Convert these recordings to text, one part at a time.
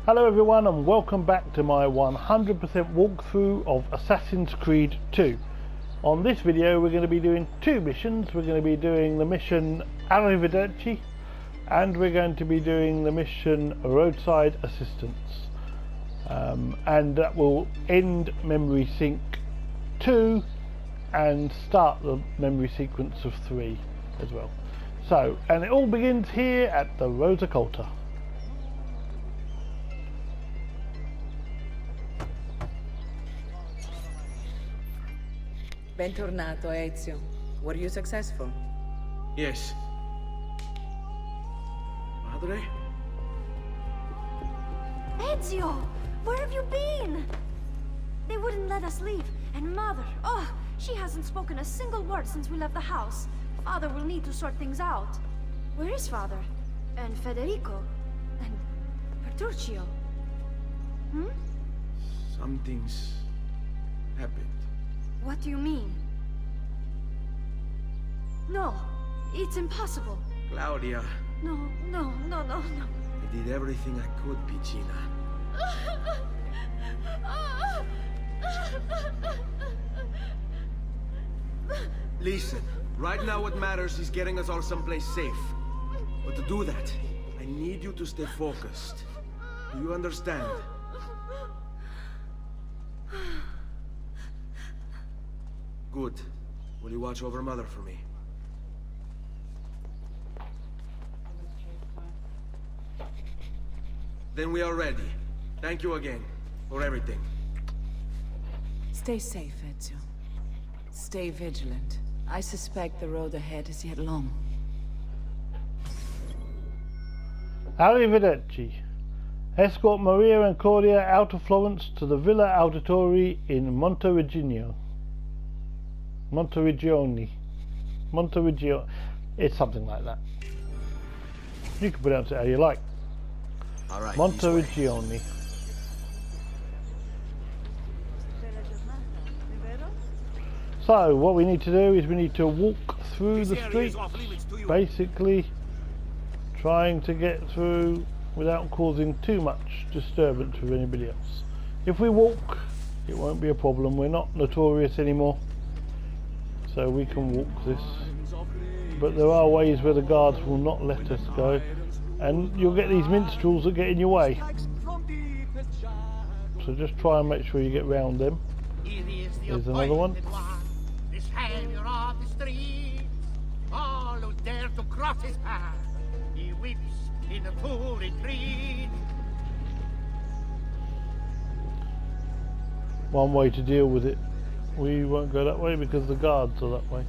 Hello everyone and welcome back to my 100% walkthrough of Assassin's Creed 2. On this video we're going to be doing two missions. We're going to be doing the mission Arrivederci and we're going to be doing the mission Roadside Assistance. And that will end Memory Sync 2 and start the memory sequence of 3 as well. So, and it all begins here at the Rosa Colta. Bentornato, Ezio. Were you successful? Yes. Madre? Ezio! Where have you been? They wouldn't let us leave. And Mother, oh, she hasn't spoken a single word since we left the house. Father will need to sort things out. Where is Father? And Federico? And Petruccio? Hmm? Something's happened. What do you mean? No, it's impossible. Claudia. No. I did everything I could, Piccina. Listen, right now what matters is getting us all someplace safe. But to do that, I need you to stay focused. Do you understand? Good. Will you watch over Mother for me? Then we are ready. Thank you again for everything. Stay safe, Ezio. Stay vigilant. I suspect the road ahead is yet long. Arrivederci. Escort Maria and Claudia out of Florence to the Villa Auditori in Monteriggioni. It's something like that. You can pronounce it how you like. All right. Monteriggioni. So what we need to do is we need to walk through the streets, basically trying to get through without causing too much disturbance with anybody else. If we walk, it won't be a problem. We're not notorious anymore, so we can walk this. But there are ways where the guards will not let us go, and you'll get these minstrels that get in your way. So just try and make sure you get round them. Here's another one. The savior of the streets, all who dare to cross his path, he weeps in a full retreat. One way to deal with it. We won't go that way because the guards are that way.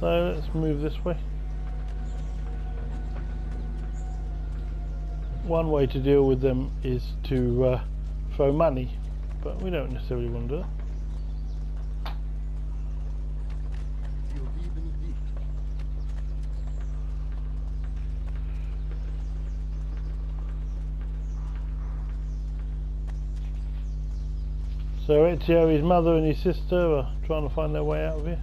So let's move this way. One way to deal with them is to throw money, but we don't necessarily want to do that. So Ezio, his mother and his sister are trying to find their way out of here.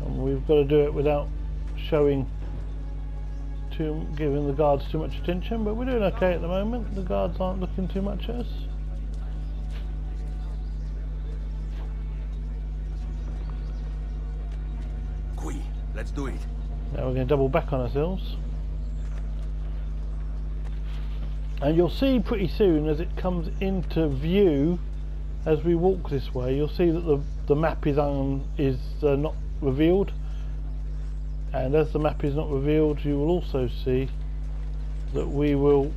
And we've got to do it without giving the guards too much attention, but we're doing okay at the moment. The guards aren't looking too much at us. Qui, let's do it. Now we're going to double back on ourselves. And you'll see pretty soon as it comes into view, as we walk this way, you'll see that the map is not revealed. And as the map is not revealed, you will also see that we will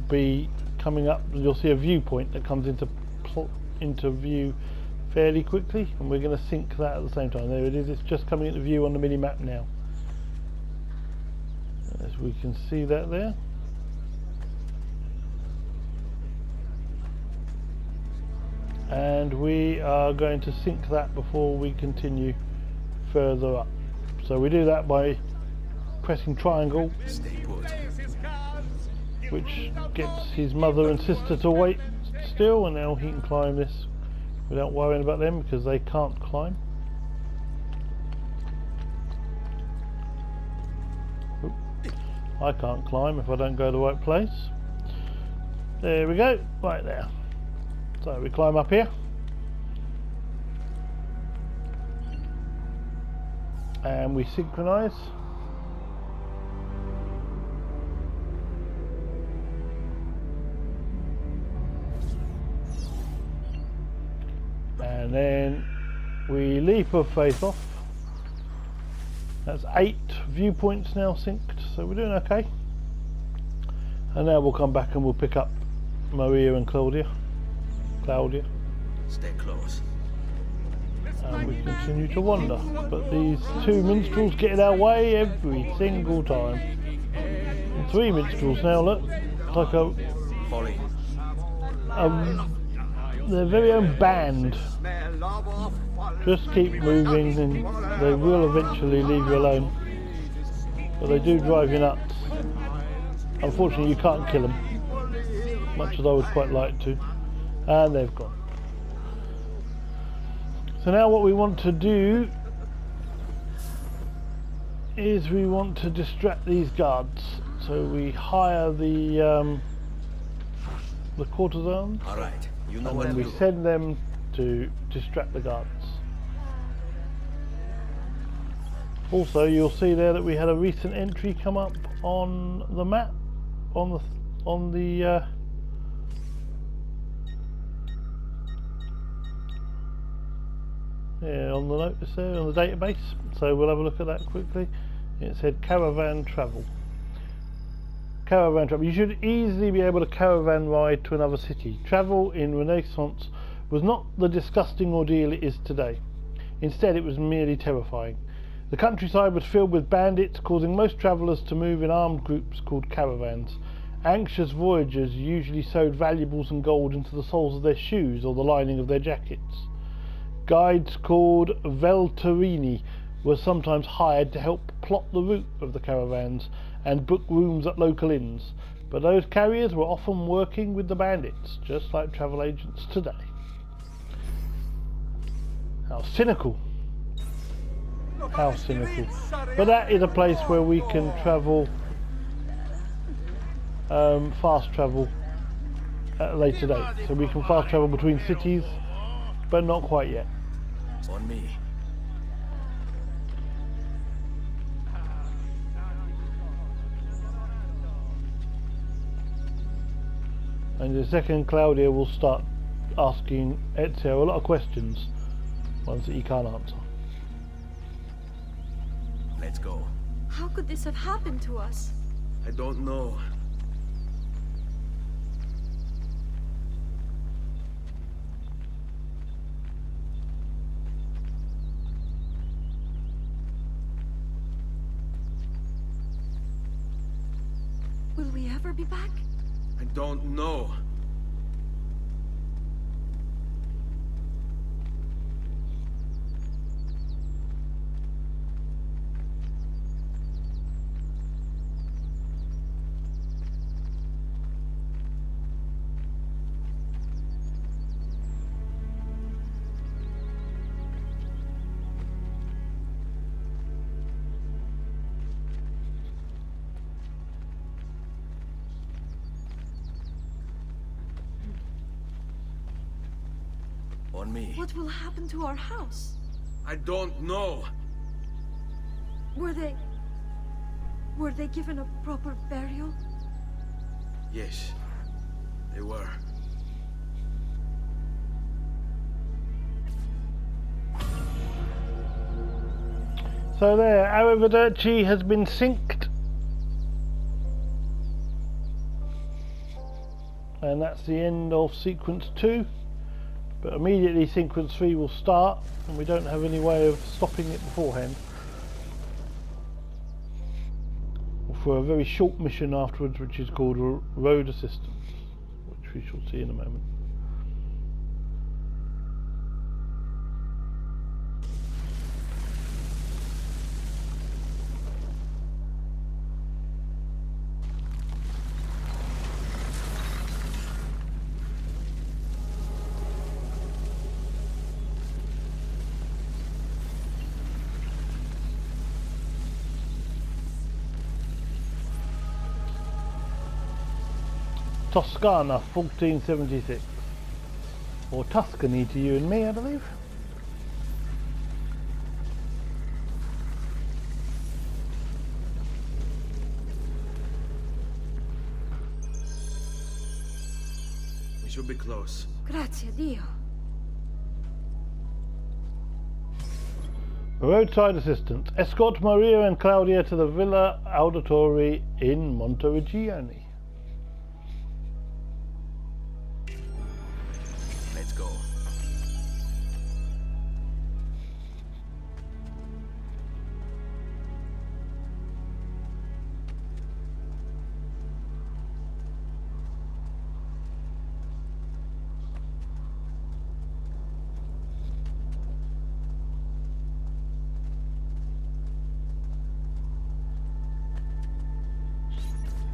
be coming up. You'll see a viewpoint that comes into view fairly quickly, and we're going to sync that at the same time. There it is. It's just coming into view on the mini map now. As we can see that there. And we are going to sync that before we continue further up. So we do that by pressing triangle, which gets his mother and sister to wait still, and now he can climb this without worrying about them because they can't climb. I can't climb if I don't go to the right place. There we go, right there. So we climb up here. And we synchronise. And then we leap of faith off. That's 8 viewpoints now synced, so we're doing okay. And now we'll come back and we'll pick up Maria and Claudia. Stay close. And we continue to wander. But these 2 minstrels get in our way every single time. And 3 minstrels now, look. It's like their very own band. Just keep moving and they will eventually leave you alone. But they do drive you nuts. Unfortunately you can't kill them, much as I would quite like to. And they've gone. So now what we want to do is we want to distract these guards. So we hire the courtesans. All right, you know and what then to we do. send them to distract the guards. Also, you'll see there that we had a recent entry come up on the map, on the notice there on the database. So we'll have a look at that quickly. It said caravan travel. Caravan travel. You should easily be able to caravan ride to another city. Travel in Renaissance was not the disgusting ordeal it is today. Instead, it was merely terrifying. The countryside was filled with bandits, causing most travellers to move in armed groups called caravans. Anxious voyagers usually sewed valuables and gold into the soles of their shoes or the lining of their jackets. Guides called Velterini were sometimes hired to help plot the route of the caravans and book rooms at local inns, but those carriers were often working with the bandits, just like travel agents today. How cynical. How cynical. But that is a place where we can travel, fast travel at a later date. So we can fast travel between cities, but not quite yet. On me. And in a second, Claudia will start asking Ezio a lot of questions, ones that he can't answer. Let's go. How could this have happened to us? I don't know. Will we ever be back? I don't know. On me. What will happen to our house? I don't know. Were they given a proper burial? Yes, they were. So there, Arrivederci has been synced. And that's the end of sequence 2. But immediately sequence 3 will start, and we don't have any way of stopping it beforehand. For a very short mission afterwards, which is called Road Assistance, which we shall see in a moment. Toscana, 1476. Or Tuscany to you and me, I believe. We should be close. Grazie Dio. Roadside assistance. Escort Maria and Claudia to the Villa Auditore in Monteriggioni. Let's go.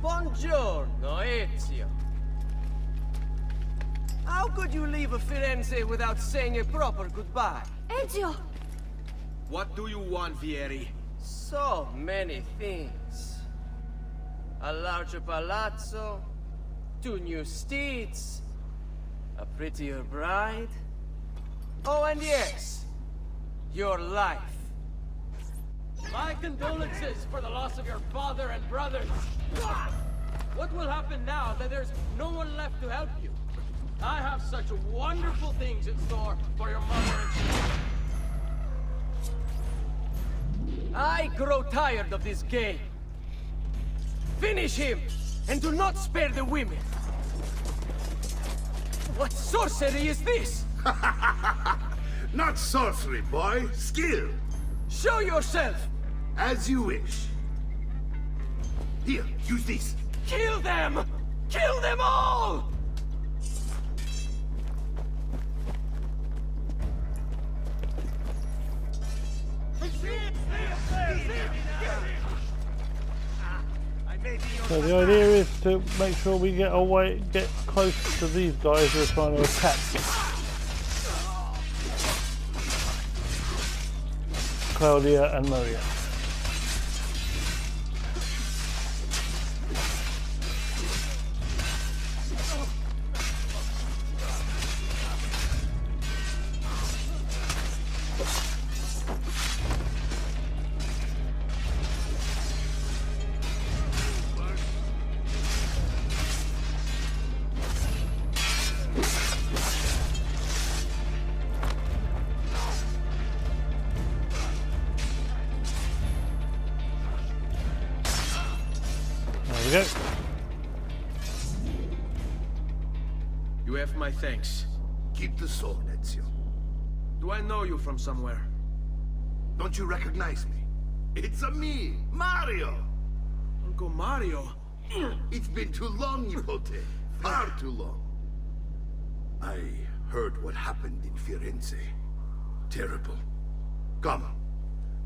Buongiorno, Ezio. How could you leave Firenze without saying a proper goodbye? Ezio! What do you want, Vieri? So many things. A larger palazzo, 2 new steeds, a prettier bride. Oh, and yes, your life. My condolences for the loss of your father and brothers. What will happen now that there's no one left to help you? I have such wonderful things in store for your mother and sister. I grow tired of this game. Finish him, and do not spare the women. What sorcery is this? Not sorcery, boy. Skill. Show yourself! As you wish. Here, use this. Kill them! Kill them all! So the idea is to make sure we get close to these guys who are trying to attack Claudia and Maria. There we go. You have my thanks. Keep the sword, Ezio. Do I know you from somewhere? Don't you recognize me? It's me, Mario. Uncle Mario? It's been too long, Nipote. Far too long. I heard what happened in Firenze. Terrible. Come,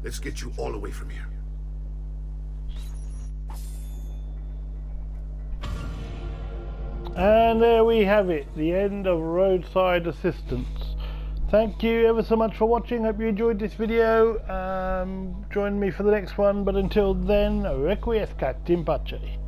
let's get you all away from here. And there we have it, the end of Roadside Assistance. Thank you ever so much for watching. Hope you enjoyed this video. Join me for the next one, but until then, requiescat in pace.